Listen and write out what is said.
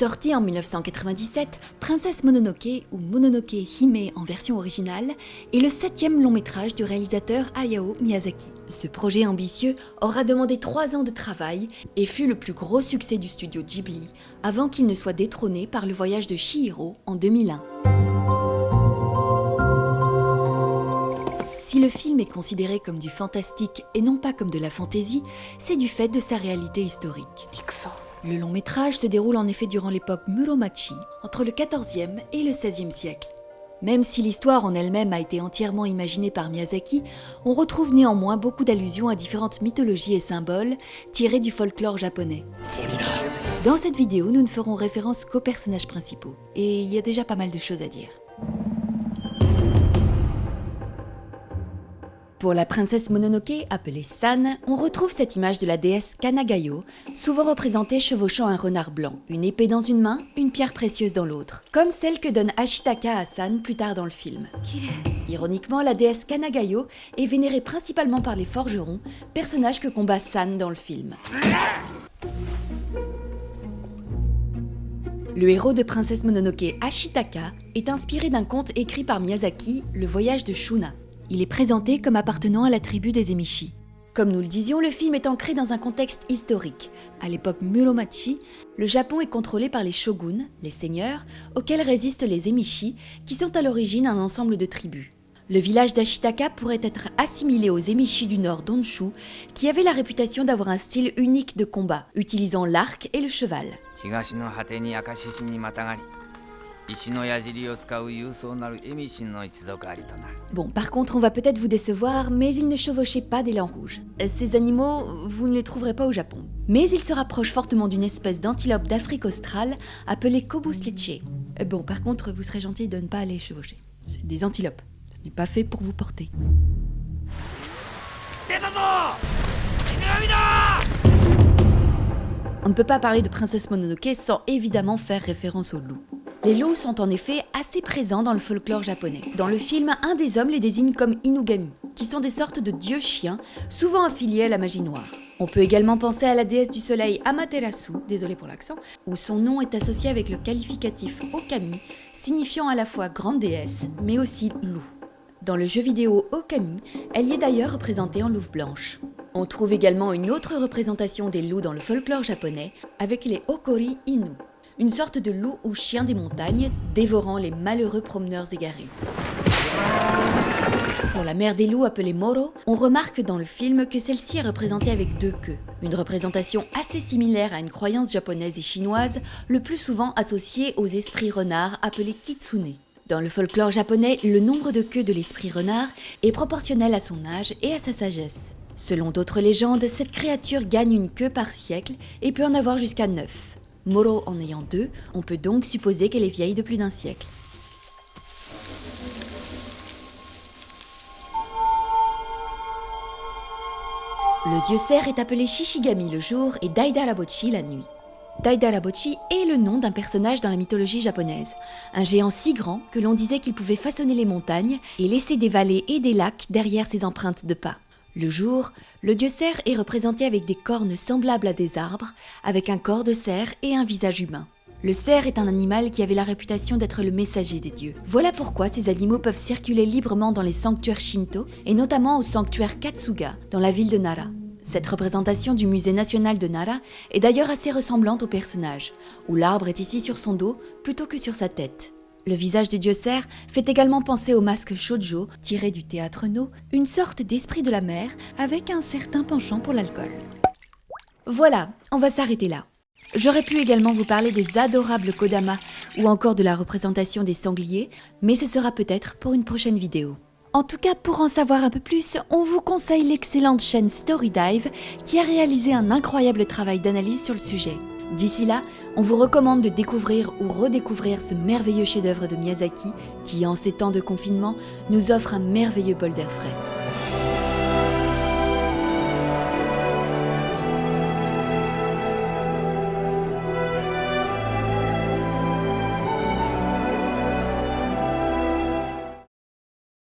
Sorti en 1997, Princesse Mononoke, ou Mononoke Hime en version originale, est le 7e long métrage du réalisateur Hayao Miyazaki. Ce projet ambitieux aura demandé 3 ans de travail et fut le plus gros succès du studio Ghibli, avant qu'il ne soit détrôné par Le Voyage de Chihiro en 2001. Si le film est considéré comme du fantastique et non pas comme de la fantaisie, c'est du fait de sa réalité historique. Le long métrage se déroule en effet durant l'époque Muromachi, entre le XIVe et le XVIe siècle. Même si l'histoire en elle-même a été entièrement imaginée par Miyazaki, on retrouve néanmoins beaucoup d'allusions à différentes mythologies et symboles tirés du folklore japonais. Dans cette vidéo, nous ne ferons référence qu'aux personnages principaux, et il y a déjà pas mal de choses à dire. Pour la princesse Mononoke, appelée San, on retrouve cette image de la déesse Kanagayo, souvent représentée chevauchant un renard blanc, une épée dans une main, une pierre précieuse dans l'autre, comme celle que donne Ashitaka à San plus tard dans le film. Ironiquement, la déesse Kanagayo est vénérée principalement par les forgerons, personnage que combat San dans le film. Le héros de Princesse Mononoke, Ashitaka, est inspiré d'un conte écrit par Miyazaki, Le Voyage de Shuna. Il est présenté comme appartenant à la tribu des Emishi. Comme nous le disions, le film est ancré dans un contexte historique. À l'époque Muromachi, le Japon est contrôlé par les shoguns, les seigneurs, auxquels résistent les Emishi, qui sont à l'origine un ensemble de tribus. Le village d'Ashitaka pourrait être assimilé aux Emishi du nord d'Honshu, qui avaient la réputation d'avoir un style unique de combat, utilisant l'arc et le cheval. Bon, par contre, on va peut-être vous décevoir, mais ils ne chevauchaient pas d'élan rouge. Ces animaux, vous ne les trouverez pas au Japon. Mais ils se rapprochent fortement d'une espèce d'antilope d'Afrique australe appelée Kobus leche. Bon, par contre, vous serez gentil de ne pas aller chevaucher. C'est des antilopes. Ce n'est pas fait pour vous porter. On ne peut pas parler de Princesse Mononoke sans évidemment faire référence aux loups. Les loups sont en effet assez présents dans le folklore japonais. Dans le film, un des hommes les désigne comme Inugami, qui sont des sortes de dieux chiens, souvent affiliés à la magie noire. On peut également penser à la déesse du soleil Amaterasu, désolé pour l'accent, où son nom est associé avec le qualificatif Okami, signifiant à la fois grande déesse, mais aussi loup. Dans le jeu vidéo Okami, elle y est d'ailleurs représentée en louve blanche. On trouve également une autre représentation des loups dans le folklore japonais, avec les Okori Inu, une sorte de loup ou chien des montagnes, dévorant les malheureux promeneurs égarés. Pour la mère des loups appelée Moro, on remarque dans le film que celle-ci est représentée avec 2 queues, une représentation assez similaire à une croyance japonaise et chinoise, le plus souvent associée aux esprits renards appelés kitsune. Dans le folklore japonais, le nombre de queues de l'esprit renard est proportionnel à son âge et à sa sagesse. Selon d'autres légendes, cette créature gagne une queue par siècle et peut en avoir jusqu'à 9. Moro en ayant 2, on peut donc supposer qu'elle est vieille de plus d'1 siècle. Le dieu cerf est appelé Shishigami le jour et Daidarabochi la nuit. Daidarabochi est le nom d'un personnage dans la mythologie japonaise, un géant si grand que l'on disait qu'il pouvait façonner les montagnes et laisser des vallées et des lacs derrière ses empreintes de pas. Le jour, le dieu cerf est représenté avec des cornes semblables à des arbres, avec un corps de cerf et un visage humain. Le cerf est un animal qui avait la réputation d'être le messager des dieux. Voilà pourquoi ces animaux peuvent circuler librement dans les sanctuaires Shinto, et notamment au sanctuaire Katsuga, dans la ville de Nara. Cette représentation du musée national de Nara est d'ailleurs assez ressemblante au personnage, où l'arbre est ici sur son dos plutôt que sur sa tête. Le visage du dieu cerf fait également penser au masque shoujo, tiré du théâtre No, une sorte d'esprit de la mer avec un certain penchant pour l'alcool. Voilà, on va s'arrêter là. J'aurais pu également vous parler des adorables kodama ou encore de la représentation des sangliers, mais ce sera peut-être pour une prochaine vidéo. En tout cas, pour en savoir un peu plus, on vous conseille l'excellente chaîne Storydive qui a réalisé un incroyable travail d'analyse sur le sujet. D'ici là, on vous recommande de découvrir ou redécouvrir ce merveilleux chef-d'œuvre de Miyazaki qui, en ces temps de confinement, nous offre un merveilleux bol d'air frais.